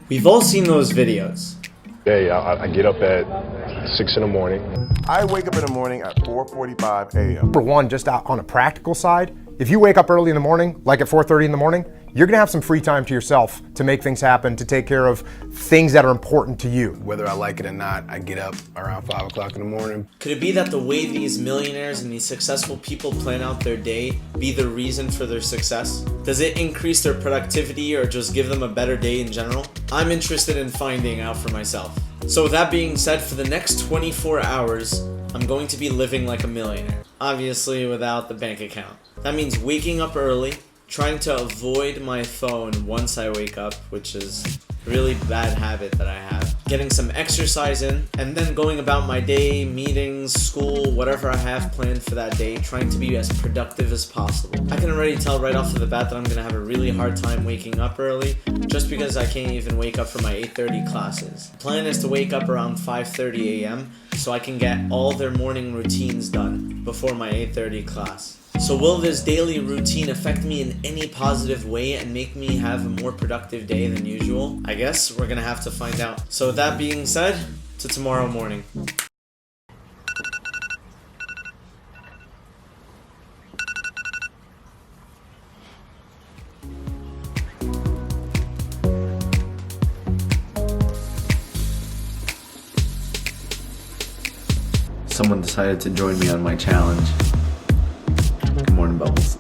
We've all seen those videos. Hey, I get up at 6 in the morning. I wake up in the morning at 4:45 a.m. Number one, just out on a practical side, if you wake up early in the morning, like at 4:30 in the morning, you're gonna have some free time to yourself to make things happen, to take care of things that are important to you. Whether I like it or not, I get up around 5 o'clock in the morning. Could it be that the way these millionaires and these successful people plan out their day be the reason for their success? Does it increase their productivity or just give them a better day in general? I'm interested in finding out for myself. So with that being said, for the next 24 hours, I'm going to be living like a millionaire. Obviously without the bank account. That means waking up early, trying to avoid my phone once I wake up, which is a really bad habit that I have. Getting some exercise in, and then going about my day, meetings, school, whatever I have planned for that day, trying to be as productive as possible. I can already tell right off of the bat that I'm gonna have a really hard time waking up early, just because I can't even wake up for my 8:30 classes. The plan is to wake up around 5:30 a.m. so I can get all their morning routines done before my 8:30 class. So will this daily routine affect me in any positive way and make me have a more productive day than usual? I guess we're gonna have to find out. So with that being said, to tomorrow morning. Someone decided to join me on my challenge. Good morning, Bubbles.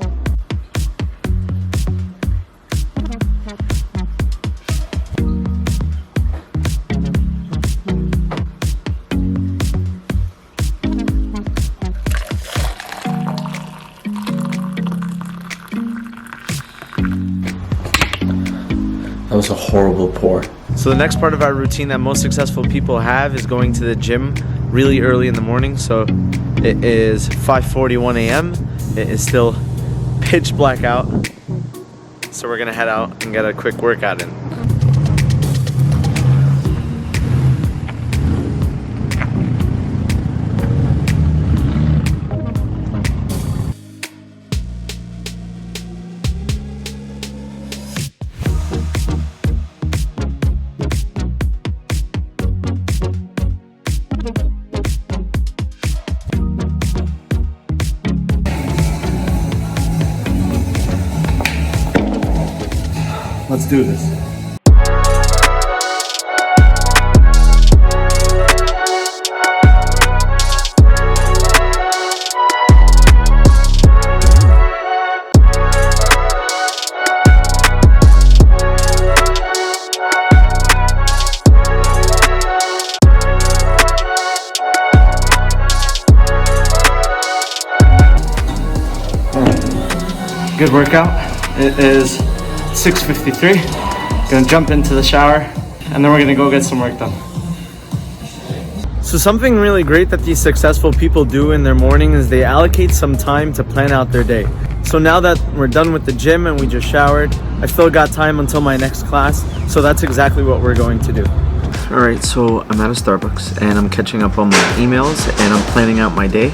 That was a horrible pour. So the next part of our routine that most successful people have is going to the gym really early in the morning. So it is 5:41 a.m. It is still pitch black out. So we're gonna head out and get a quick workout in. Let's do this. Good workout. It is 6:53. Gonna jump into the shower and then we're gonna go get some work done. So something really great that these successful people do in their morning is they allocate some time to plan out their day. So now that we're done with the gym and we just showered, I still got time until my next class, so that's exactly what we're going to do. Alright, so I'm at a Starbucks and I'm catching up on my emails and I'm planning out my day.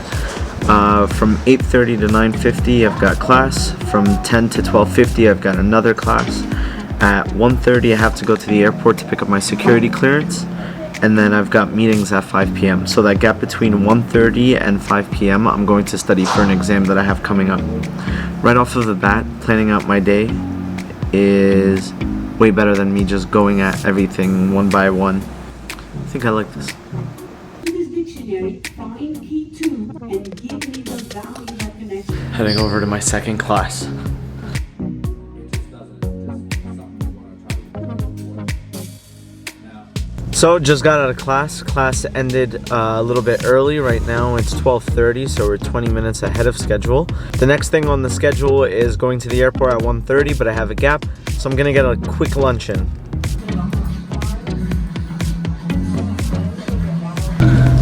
From 8:30 to 9:50 I've got class. From 10 to 12:50 I've got another class. At 1:30 I have to go to the airport to pick up my security clearance. And then I've got meetings at 5 p.m. So that gap between 1:30 and 5 p.m. I'm going to study for an exam that I have coming up. Right off of the bat, planning out my day is way better than me just going at everything one by one. I think I like this. Heading over to my second class. So just got out of class. Class ended a little bit early. Right now it's 12:30, so we're 20 minutes ahead of schedule. The next thing on the schedule is going to the airport at 1:30, but I have a gap, so I'm gonna get a quick lunch in.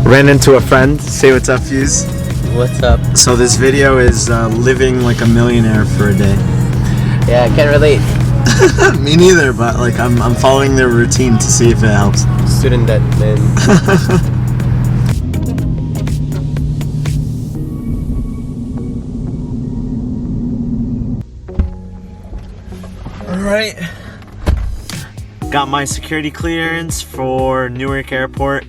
Ran into a friend. Say what's up, Fuse. What's up? So this video is living like a millionaire for a day. Yeah, I can't relate. Me neither, but like I'm following their routine to see if it helps. Student debt, man. All right. got my security clearance for Newark Airport.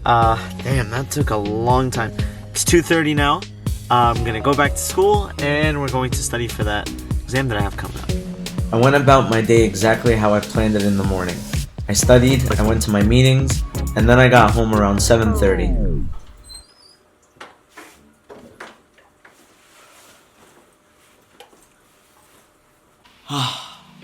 Damn, that took a long time. It's 2:30 now. I'm gonna go back to school and we're going to study for that exam that I have coming up. I went about my day exactly how I planned it in the morning. I studied, I went to my meetings, and then I got home around 7:30.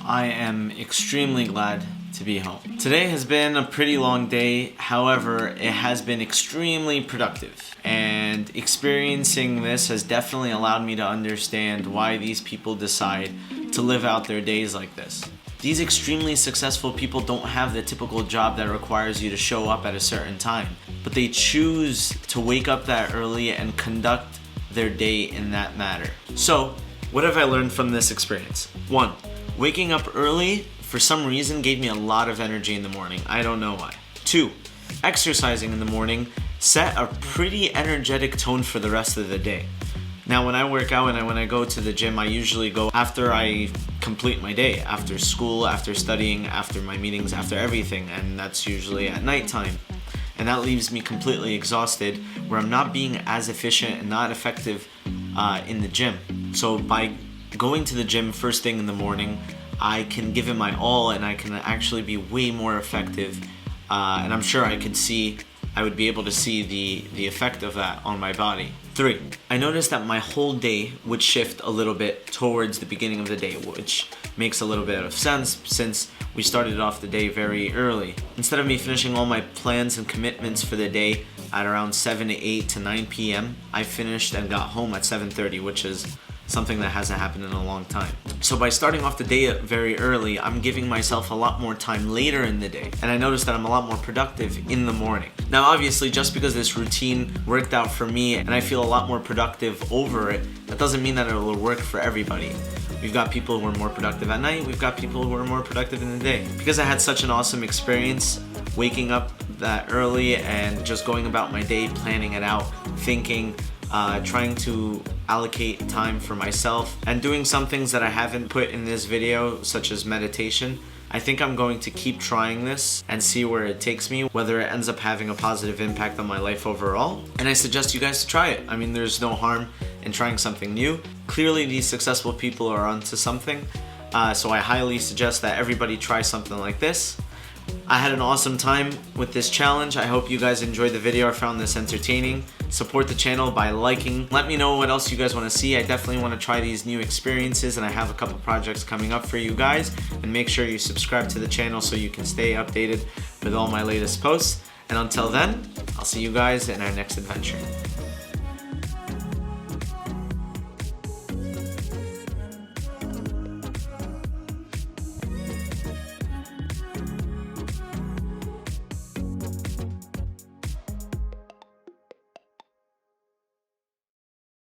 I am extremely glad to be home. Today has been a pretty long day, however, it has been extremely productive. And experiencing this has definitely allowed me to understand why these people decide to live out their days like this. These extremely successful people don't have the typical job that requires you to show up at a certain time, but they choose to wake up that early and conduct their day in that manner. So, what have I learned from this experience? 1. Waking up early for some reason gave me a lot of energy in the morning. I don't know why. 2. Exercising in the morning set a pretty energetic tone for the rest of the day. Now when I work out and when I go to the gym, I usually go after I complete my day, after school, after studying, after my meetings, after everything, and that's usually at nighttime. And that leaves me completely exhausted, where I'm not being as efficient and not effective in the gym. So by going to the gym first thing in the morning, I can give it my all and I can actually be way more effective. And I'm sure I would be able to see the effect of that on my body. 3. I noticed that my whole day would shift a little bit towards the beginning of the day, which makes a little bit of sense since we started off the day very early. Instead of me finishing all my plans and commitments for the day at around 7 to 8 to 9 p.m., I finished and got home at 7:30, which is something that hasn't happened in a long time. So by starting off the day very early, I'm giving myself a lot more time later in the day, and I noticed that I'm a lot more productive in the morning. Now obviously, just because this routine worked out for me and I feel a lot more productive over it, that doesn't mean that it will work for everybody. We've got people who are more productive at night, we've got people who are more productive in the day. Because I had such an awesome experience waking up that early and just going about my day, planning it out, thinking, trying to allocate time for myself and doing some things that I haven't put in this video, such as meditation. I think I'm going to keep trying this and see where it takes me, whether it ends up having a positive impact on my life overall. And I suggest you guys to try it. I mean, there's no harm in trying something new. Clearly these successful people are onto something, so I highly suggest that everybody try something like this. I had an awesome time with this challenge. I hope you guys enjoyed the video or found this entertaining. Support the channel by liking. Let me know what else you guys want to see. I definitely want to try these new experiences, and I have a couple projects coming up for you guys. And make sure you subscribe to the channel so you can stay updated with all my latest posts. And until then, I'll see you guys in our next adventure.